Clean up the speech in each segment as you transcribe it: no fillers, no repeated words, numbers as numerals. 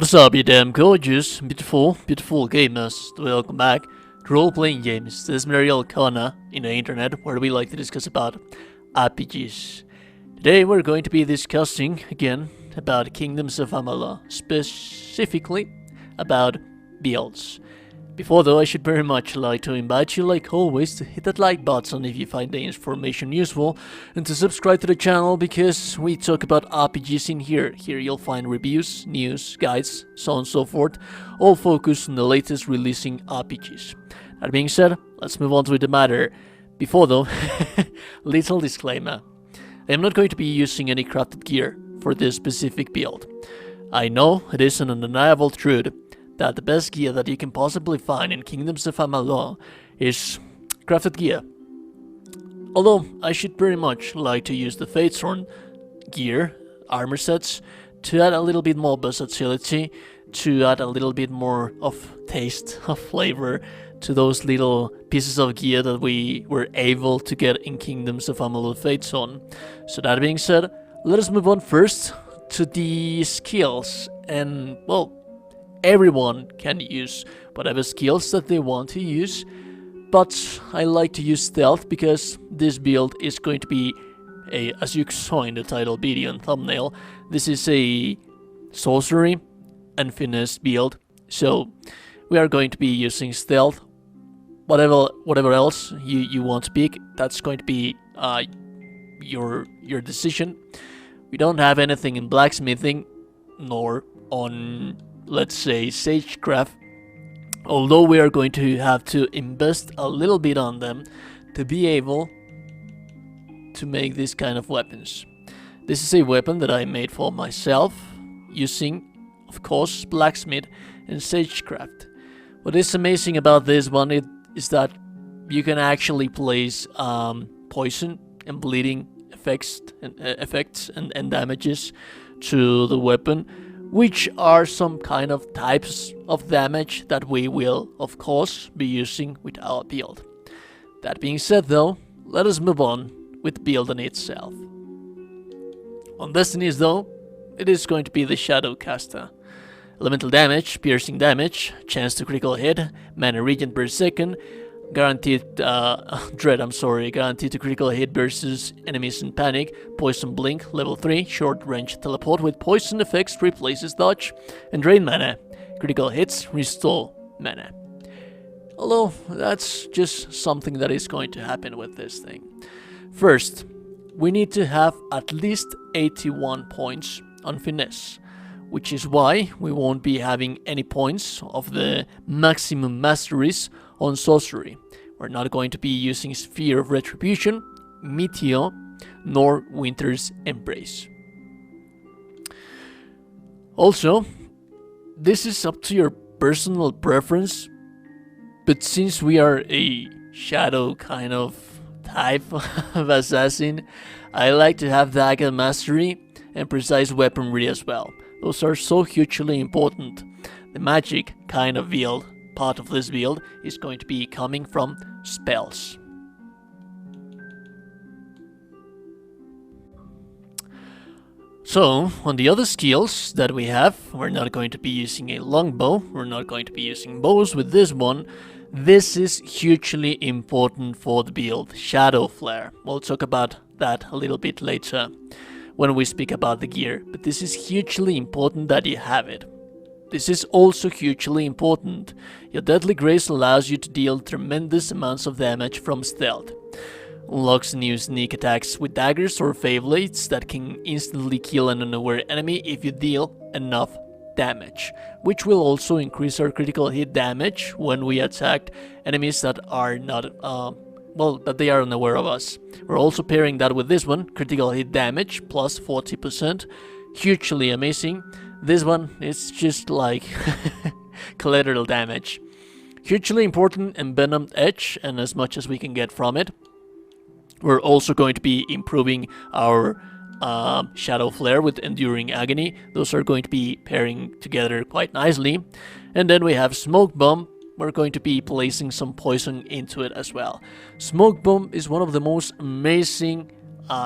What's up, you damn gorgeous, beautiful gamers? Welcome back to Role-Playing Games. This is Mariel Kona in the internet, where we like to discuss about RPGs. Today we're going to be discussing, again, about Kingdoms of Amalur, specifically about builds. Before though, I should very much like to invite you, like always, to hit that like button if you find the information useful, and to subscribe to the channel because we talk about RPGs in here. Here you'll find reviews, news, guides, so on and so forth, all focused on the latest releasing RPGs. That being said, let's move on to the matter. Before though, little disclaimer. I am not going to be using any crafted gear for this specific build. I know it is an undeniable truth that the best gear that you can possibly find in Kingdoms of Amalur is crafted gear. Although I should very much like to use the Fatesworn gear, armor sets, to add a little bit more versatility, to add a little bit more of taste, of flavor to those little pieces of gear that we were able to get in Kingdoms of Amalur Fatesworn. So that being said, let us move on first to the skills, and well, everyone can use whatever skills that they want to use, but I like to use stealth because this build is going to be as you saw in the title video and thumbnail, this is a sorcery and finesse build, so we are going to be using stealth. Whatever else you want to pick, that's going to be your decision. We don't have anything in blacksmithing, nor on, let's say, sagecraft, although we are going to have to invest a little bit on them to be able to make this kind of weapons. This is a weapon that I made for myself using, of course, blacksmith and sagecraft. What is amazing about this one is that you can actually place poison and bleeding effects and damages to the weapon, which are some kind of types of damage that we will, of course, be using with our build. That being said though, let us move on with the build in itself. On destinies though, it is going to be the Shadow Caster. Elemental damage, piercing damage, chance to critical hit, mana regen per second, guaranteed guaranteed to critical hit versus enemies in panic, poison blink, level 3, short range teleport with poison effects replaces dodge, and drain mana. Critical hits restore mana. Although that's just something that is going to happen with this thing. First, we need to have at least 81 points on finesse, which is why we won't be having any points of the maximum masteries on sorcery. We're not going to be using Sphere of Retribution, Meteor, nor Winter's Embrace. Also, this is up to your personal preference, but since we are a shadow kind of type of assassin, I like to have dagger mastery and precise weaponry as well. Those are so hugely important. The magic kind of build, part of this build, is going to be coming from spells. So, on the other skills that we have, we're not going to be using a longbow, we're not going to be using bows with this one. This is hugely important for the build, Shadow Flare. We'll talk about that a little bit later when we speak about the gear, but this is hugely important that you have it. This is also hugely important. Your Deadly Grace allows you to deal tremendous amounts of damage from stealth. Unlocks new sneak attacks with daggers or blades that can instantly kill an unaware enemy if you deal enough damage, which will also increase our critical hit damage when we attack enemies that are not that they are unaware of us. We're also pairing that with this one, critical hit damage plus 40%, hugely amazing. This one is just like collateral damage. Hugely important envenomed edge, and as much as we can get from it. We're also going to be improving our Shadow Flare with Enduring Agony. Those are going to be pairing together quite nicely. And then we have Smoke Bomb. We're going to be placing some poison into it as well. Smoke Bomb is one of the most amazing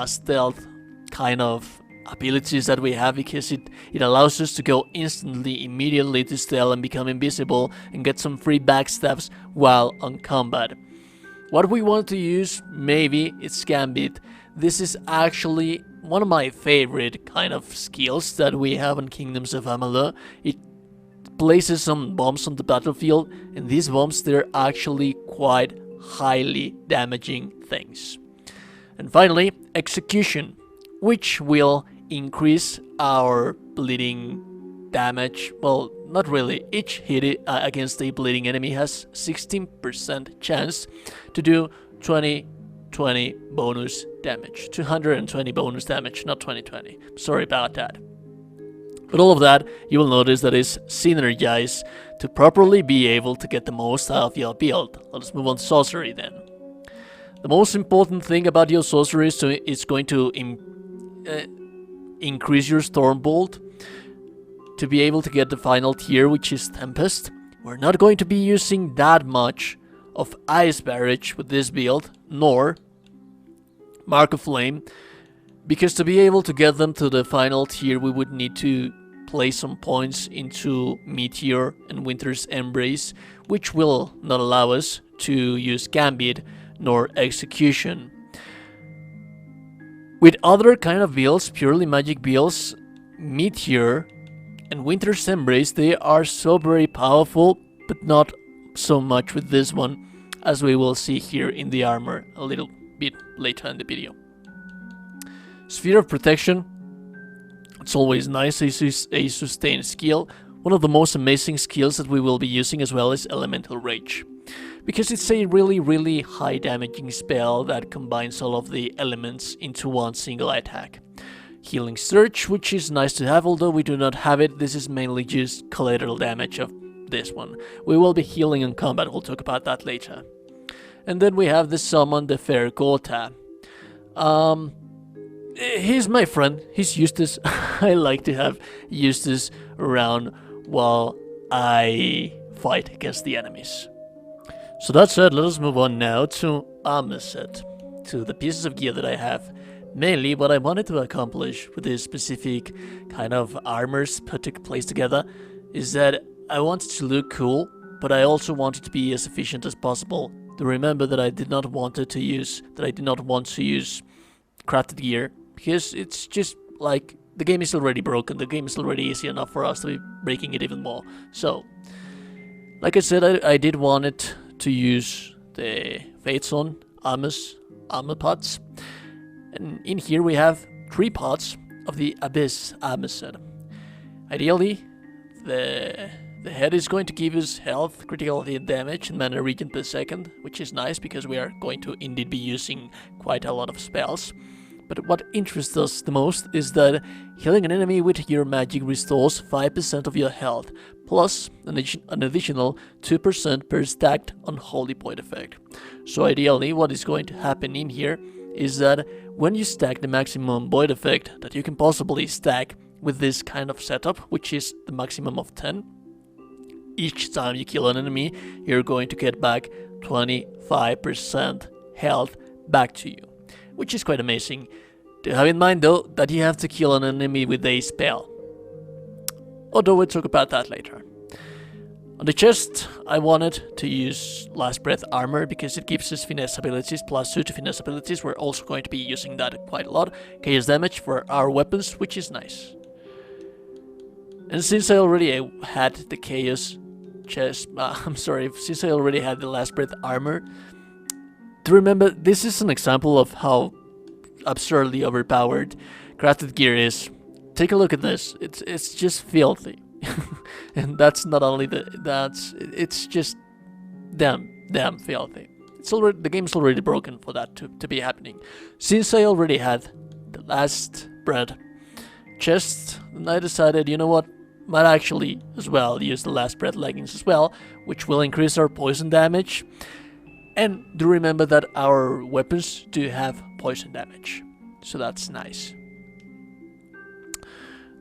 stealth kind of abilities that we have, because it allows us to go instantly, immediately to stealth and become invisible and get some free backstabs while on combat. What we want to use, maybe, it's Gambit. This is actually one of my favorite kind of skills that we have in Kingdoms of Amalur. It places some bombs on the battlefield, and these bombs, they're actually quite highly damaging things. And finally, Execution, which will increase our bleeding damage. Well, not really. Each hit against a bleeding enemy has 16% chance to do 20 bonus damage. 220 bonus damage, not 2020. Sorry about that. But all of that, you will notice that is synergized to properly be able to get the most out of your build. Let's move on to Sorcery then. The most important thing about your Sorcery is it's going to increase your Stormbolt to be able to get the final tier, which is Tempest. We're not going to be using that much of Ice Barrage with this build, nor Mark of Flame, because to be able to get them to the final tier, we would need to place some points into Meteor and Winter's Embrace, which will not allow us to use Gambit nor Execution. With other kind of builds, purely magic builds, Meteor and Winter's Embrace, they are so very powerful, but not so much with this one, as we will see here in the armor a little bit later in the video. Sphere of Protection, it's always nice, a sustained skill. One of the most amazing skills that we will be using as well is Elemental Rage, because it's a really high damaging spell that combines all of the elements into one single attack. Healing Surge, which is nice to have, although we do not have it. This is mainly just collateral damage of this one. We will be healing in combat, we'll talk about that later. And then we have the Summon the Fair Gotha. He's my friend, he's Eustace. I like to have Eustace around while I fight against the enemies. So that said, let us move on now to armor set, to the pieces of gear that I have. Mainly what I wanted to accomplish with this specific kind of armors placed together is that I wanted to look cool, but I also wanted to be as efficient as possible. To remember that I did not want to use crafted gear, because it's just like the game is already broken, the game is already easy enough for us to be breaking it even more. So, like I said, I did want it to use the Fatesworn armor parts. And in here we have 3 parts of the Abyss armor set. Ideally, the head is going to give us health, critical hit damage, and mana regen per second, which is nice because we are going to indeed be using quite a lot of spells. But what interests us the most is that healing an enemy with your magic restores 5% of your health, plus an additional 2% per stacked Unholy Point effect. So ideally, what is going to happen in here is that when you stack the maximum void effect that you can possibly stack with this kind of setup, which is the maximum of 10, each time you kill an enemy, you're going to get back 25% health back to you, which is quite amazing. To have in mind though, that you have to kill an enemy with a spell. Although we'll talk about that later. On the chest, I wanted to use Last Breath armor because it gives us finesse abilities, +2 to finesse abilities. We're also going to be using that quite a lot. Chaos damage for our weapons, which is nice. And since I already had the Chaos chest, since I already had the Last Breath armor, to remember, this is an example of how absurdly overpowered crafted gear is. Take a look at this. It's just filthy. And that's not only it's just damn filthy. It's already, the game's already broken for that to be happening. Since I already had the Last Breath chest, and I decided, you know what, might actually as well use the Last Breath leggings as well, which will increase our poison damage. And do remember that our weapons do have poison damage, so that's nice.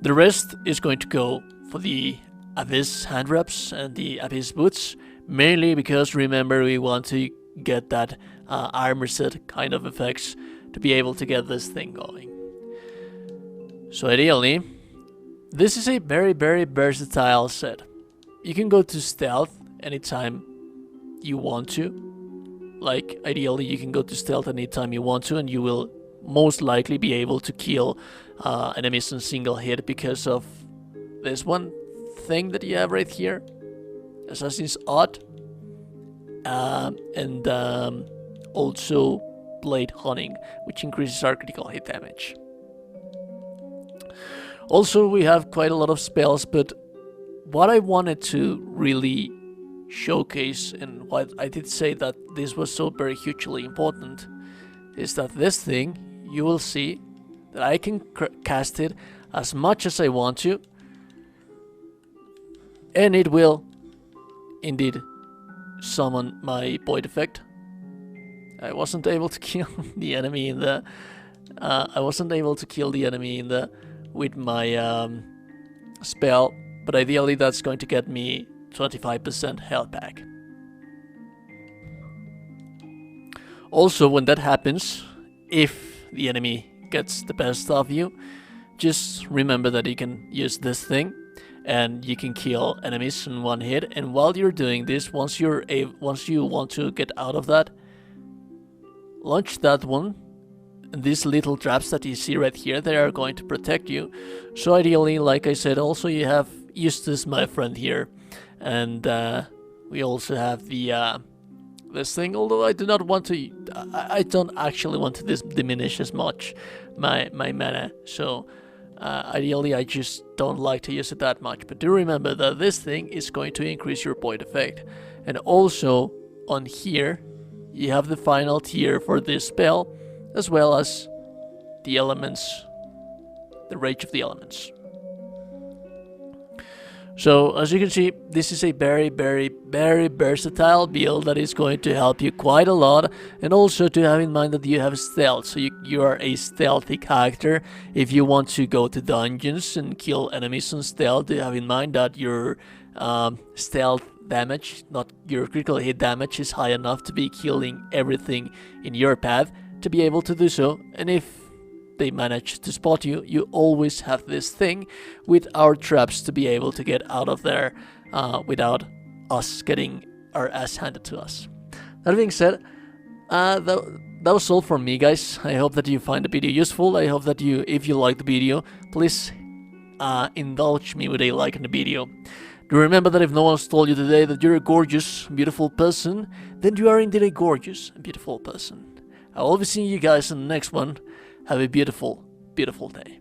The rest is going to go for the Abyss hand wraps and the Abyss boots, mainly because remember we want to get that armor set kind of effects to be able to get this thing going. So ideally, this is a very, very versatile set. You can go to stealth anytime you want to. Like, ideally, you can go to stealth anytime you want to, and you will most likely be able to kill enemies in single hit because of this one thing that you have right here. Assassin's Odd. And also Blade Hunting, which increases our critical hit damage. Also, we have quite a lot of spells, but what I wanted to really showcase, and what I did say that this was so very hugely important, is that this thing, you will see that I can cast it as much as I want to, and it will indeed summon my void effect. I wasn't able to kill the enemy in the with my spell, but ideally that's going to get me 25% health back. Also, when that happens, if the enemy gets the best of you, just remember that you can use this thing and you can kill enemies in one hit. And while you're doing this, once you want to get out of that, launch that one. And these little traps that you see right here, they are going to protect you. So ideally, like I said, also you have Eustace, my friend here, and we also have the this thing. Although I do not want to, I don't actually want to diminish as much my mana. So ideally, I just don't like to use it that much. But do remember that this thing is going to increase your void effect, and also on here you have the final tier for this spell, as well as the elements, the Rage of the Elements. So, as you can see, this is a very, very, very versatile build that is going to help you quite a lot, and also to have in mind that you have stealth, so you are a stealthy character. If you want to go to dungeons and kill enemies on stealth, do have in mind that your stealth damage, not your critical hit damage, is high enough to be killing everything in your path, to be able to do so. And if they manage to spot you, you always have this thing with our traps to be able to get out of there without us getting our ass handed to us. That being said, that was all from me, guys. I hope that you find the video useful. I hope that if you like the video, please indulge me with a like on the video. Do remember that if no one's told you today that you're a gorgeous, beautiful person, then you are indeed a gorgeous and beautiful person. I will be seeing you guys in the next one. Have a beautiful, beautiful day.